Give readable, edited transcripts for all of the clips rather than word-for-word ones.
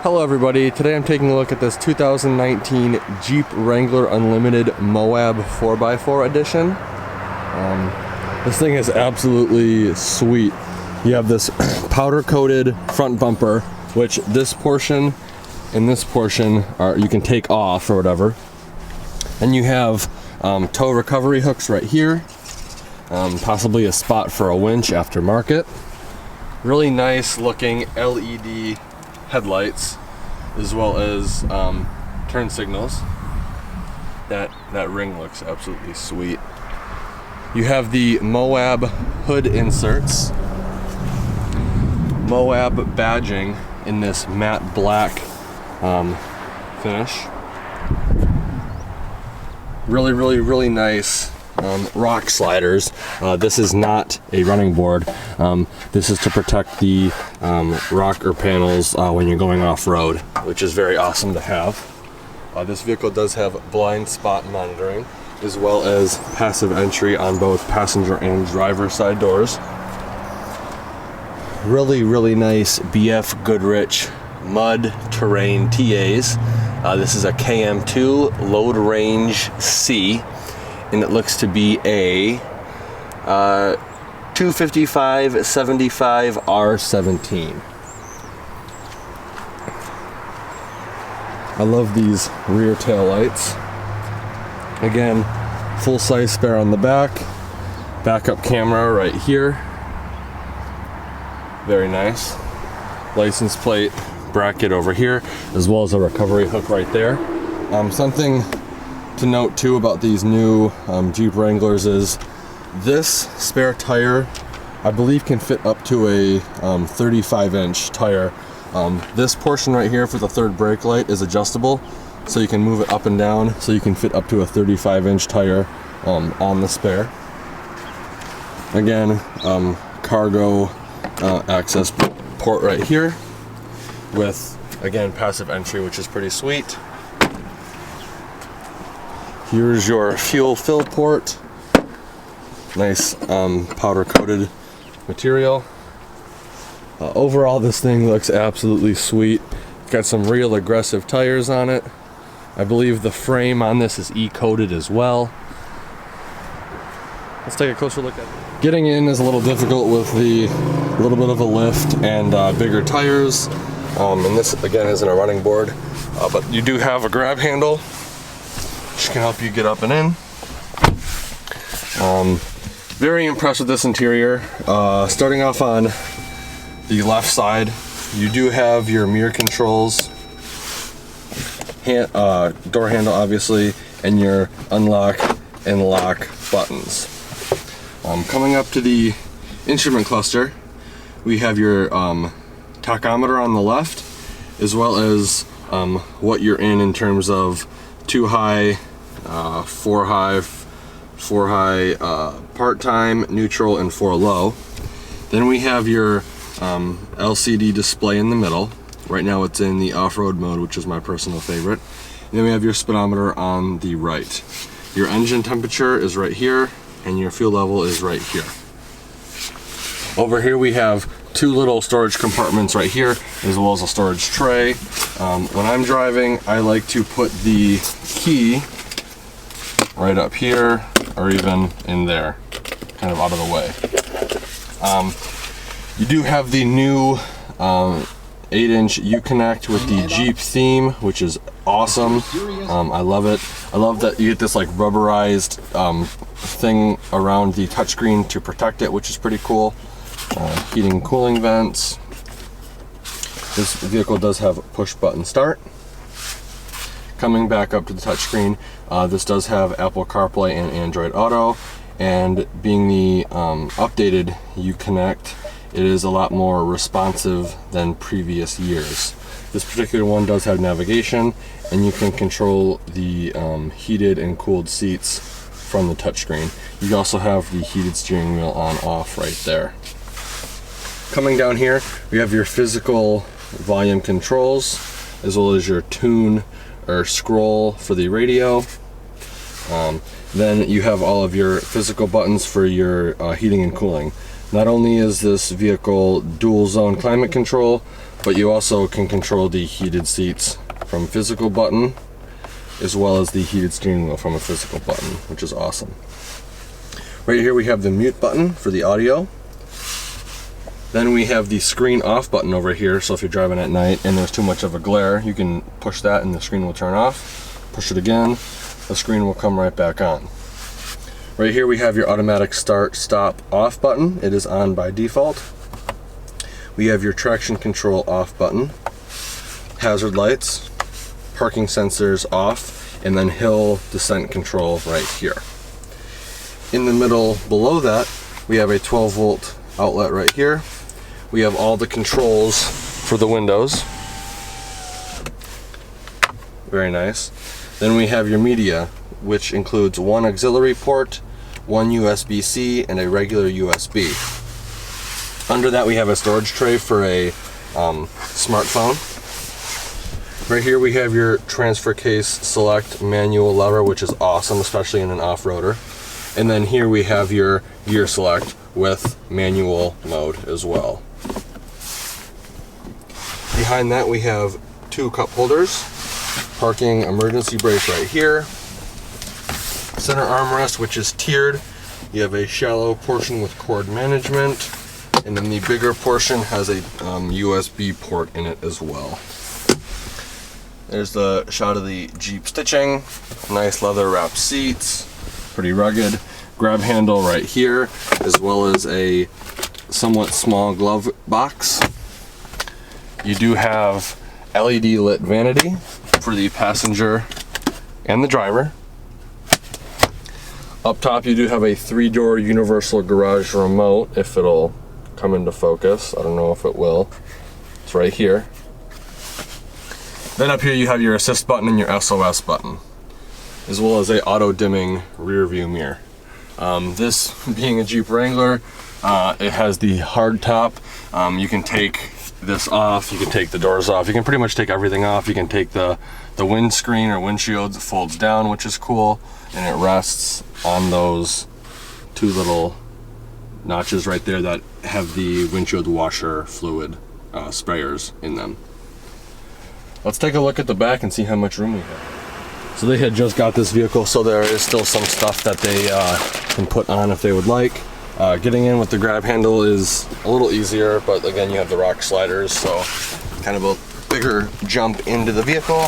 Hello everybody, today I'm taking a look at this 2019 Jeep Wrangler Unlimited MOAB 4x4 Edition. This thing is absolutely sweet. You have this powder coated front bumper, which this portion and this portion you can take off or whatever. And you have tow recovery hooks right here, possibly a spot for a winch aftermarket. Really nice looking LED headlights, as well as turn signals. That ring looks absolutely sweet. You have the MOAB hood inserts, MOAB badging in this matte black finish. Really nice rock sliders. This is not a running board. This is to protect the rocker panels when you're going off-road, which is very awesome to have. This vehicle does have blind spot monitoring, as well as passive entry on both passenger and driver side doors. Really nice BF Goodrich mud terrain TAs. This is a KM2 load range C, and it looks to be a 255/75 R17. I love these rear tail lights. Again, full-size spare on the back, backup camera right here. Very nice. License plate bracket over here, as well as a recovery hook right there. Something to note too about these new Jeep Wranglers is this spare tire, I believe, can fit up to a 35-inch tire. This portion right here for the third brake light is adjustable, so you can move it up and down, so you can fit up to a 35-inch tire on the spare. Again, cargo access port right here with, again, passive entry, which is pretty sweet. Here's your fuel fill port. Nice powder coated material. Overall, this thing looks absolutely sweet. Got some real aggressive tires on it. I believe the frame on this is E-coated as well. Let's take a closer look at it. Getting in is a little difficult with the little bit of a lift and bigger tires. And this, again, isn't a running board, but you do have a grab handle, which can help you get up and in. Very impressed with this interior. Starting off on the left side, you do have your mirror controls, door handle obviously, and your unlock and lock buttons. Coming up to the instrument cluster, we have your tachometer on the left, as well as what you're in terms of 2 high, 4 high, part-time, neutral, and 4 low. Then we have your LCD display in the middle. Right now it's in the off-road mode, which is my personal favorite. And then we have your speedometer on the right. Your engine temperature is right here, and your fuel level is right here. Over here we have 2 little storage compartments right here, as well as a storage tray. When I'm driving, I like to put the key right up here, or even in there, kind of out of the way. You do have the new 8-inch Uconnect with the Jeep theme, which is awesome. I love it. I love that you get this like rubberized thing around the touchscreen to protect it, which is pretty cool. Heating and cooling vents. This vehicle does have a push button start. Coming back up to the touchscreen, this does have Apple CarPlay and Android Auto, and being the updated Uconnect, it is a lot more responsive than previous years. This particular one does have navigation, and you can control the heated and cooled seats from the touchscreen. You also have the heated steering wheel on/off right there. Coming down here, we have your physical volume controls, as well as your tune or scroll for the radio. Then you have all of your physical buttons for your heating and cooling. Not only is this vehicle dual zone climate control, but you also can control the heated seats from a physical button, as well as the heated steering wheel from a physical button, which is awesome. Right here we have the mute button for the audio. Then we have the screen off button over here, so if you're driving at night and there's too much of a glare, you can push that and the screen will turn off. Push it again, the screen will come right back on. Right here we have your automatic start, stop, off button. It is on by default. We have your traction control off button, hazard lights, parking sensors off, and then hill descent control right here. In the middle below that, we have a 12-volt outlet right here. We have all the controls for the windows. Very nice. Then we have your media, which includes one auxiliary port, one USB-C, and a regular USB. Under that we have a storage tray for a smartphone. Right here we have your transfer case select manual lever, which is awesome, especially in an off-roader. And then here we have your gear select with manual mode as well. Behind that we have two cup holders, parking emergency brake right here, center armrest which is tiered. You have a shallow portion with cord management, and then the bigger portion has a USB port in it as well. There's the shot of the Jeep stitching, nice leather wrapped seats, pretty rugged. Grab handle right here, as well as a somewhat small glove box. You do have LED lit vanity for the passenger and the driver. Up top you do have a 3-door universal garage remote, if it'll come into focus. I don't know if it will. It's right here. Then up here you have your assist button and your SOS button, as well as a auto dimming rear view mirror. This being a Jeep Wrangler, it has the hard top. You can take this off, you can take the doors off, you can pretty much take everything off. You can take the windscreen or windshield, it folds down, which is cool, and it rests on those two little notches right there that have the windshield washer fluid sprayers in them. Let's take a look at the back and see how much room we have. So they had just got this vehicle, so there is still some stuff that they can put on if they would like. Getting in with the grab handle is a little easier, but again, you have the rock sliders, so kind of a bigger jump into the vehicle.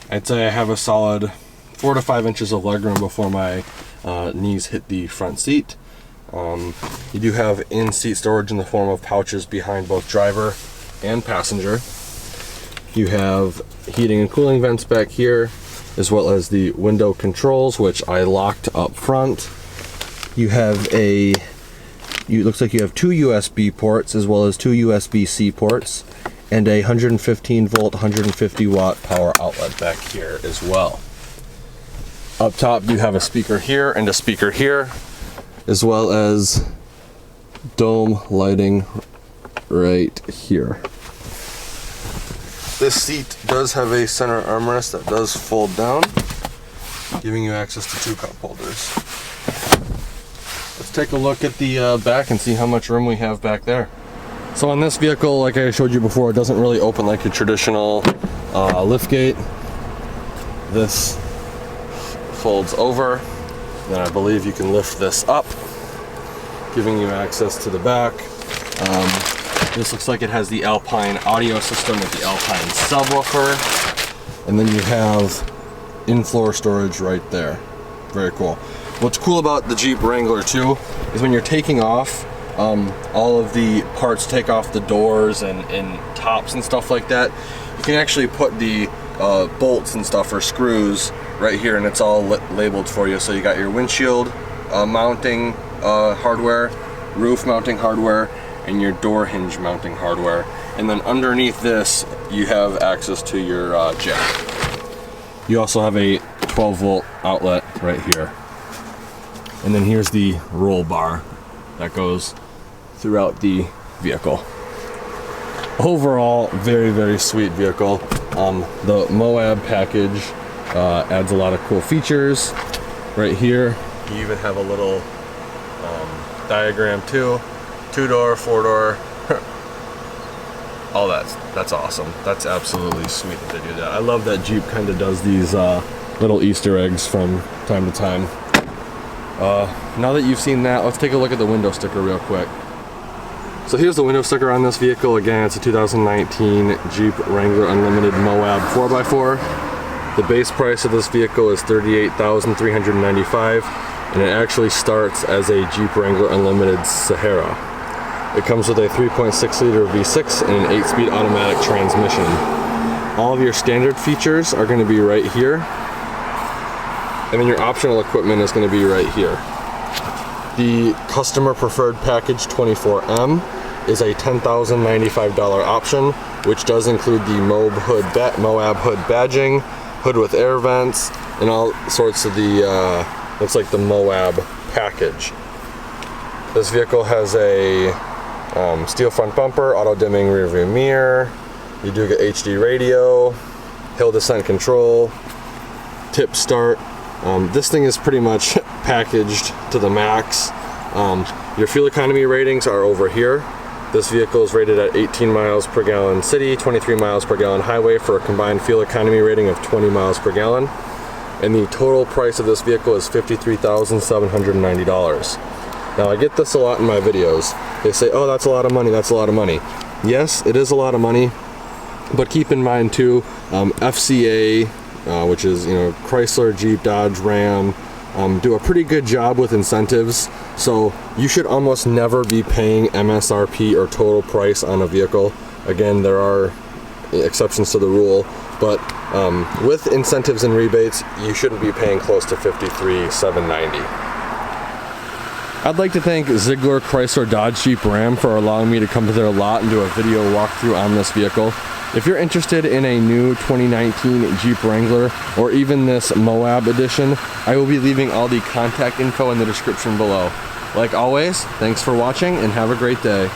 I'd say I have a solid 4 to 5 inches of legroom before my knees hit the front seat. You do have in-seat storage in the form of pouches behind both driver and passenger. You have heating and cooling vents back here, as well as the window controls, which I locked up front. You have it looks like you have 2 USB ports, as well as 2 USB-C ports, and a 115 volt, 150 watt power outlet back here as well. Up top you have a speaker here and a speaker here, as well as dome lighting right here. This seat does have a center armrest that does fold down, giving you access to 2 cup holders. Let's take a look at the back and see how much room we have back there. So on this vehicle, like I showed you before, it doesn't really open like a traditional liftgate. This folds over, then I believe you can lift this up, giving you access to the back. This looks like it has the Alpine audio system with the Alpine subwoofer, and then you have in-floor storage right there. Very cool. What's cool about the Jeep Wrangler too is when you're taking off, all of the parts, take off the doors and tops and stuff like that, you can actually put the bolts and stuff or screws right here, and it's all labeled for you. So you got your windshield mounting hardware, roof mounting hardware, and your door hinge mounting hardware. And then underneath this you have access to your jack. You also have a 12 volt outlet right here. And then here's the roll bar that goes throughout the vehicle. Overall, very, very sweet vehicle. The MOAB package adds a lot of cool features. Right here, you even have a little diagram too. 2-door, 4-door, Oh, that's awesome. That's absolutely sweet that they do that. I love that Jeep kind of does these little Easter eggs from time to time. Now that you've seen that, let's take a look at the window sticker real quick. So here's the window sticker on this vehicle. Again, it's a 2019 Jeep Wrangler Unlimited MOAB 4x4. The base price of this vehicle is $38,395, and it actually starts as a Jeep Wrangler Unlimited Sahara. It comes with a 3.6 liter V6 and an 8-speed automatic transmission. All of your standard features are going to be right here, and then your optional equipment is going to be right here. The Customer Preferred Package 24M is a $10,095 option, which does include the MOAB hood badging, hood with air vents, and all sorts of the, looks like the MOAB package. This vehicle has a steel front bumper, auto dimming rear view mirror. You do get HD radio, hill descent control, tip start. This thing is pretty much packaged to the max. Your fuel economy ratings are over here. This vehicle is rated at 18 miles per gallon city, 23 miles per gallon highway for a combined fuel economy rating of 20 miles per gallon. And the total price of this vehicle is $53,790. Now, I get this a lot in my videos. They say, oh, that's a lot of money, that's a lot of money. Yes, it is a lot of money, but keep in mind too, FCA, which is, you know, Chrysler, Jeep, Dodge, Ram, do a pretty good job with incentives. So you should almost never be paying MSRP or total price on a vehicle. Again, there are exceptions to the rule, but with incentives and rebates, you shouldn't be paying close to $53,790. I'd like to thank Zeigler, Chrysler, Dodge, Jeep, Ram for allowing me to come to their lot and do a video walkthrough on this vehicle. If you're interested in a new 2019 Jeep Wrangler or even this MOAB Edition, I will be leaving all the contact info in the description below. Like always, thanks for watching and have a great day.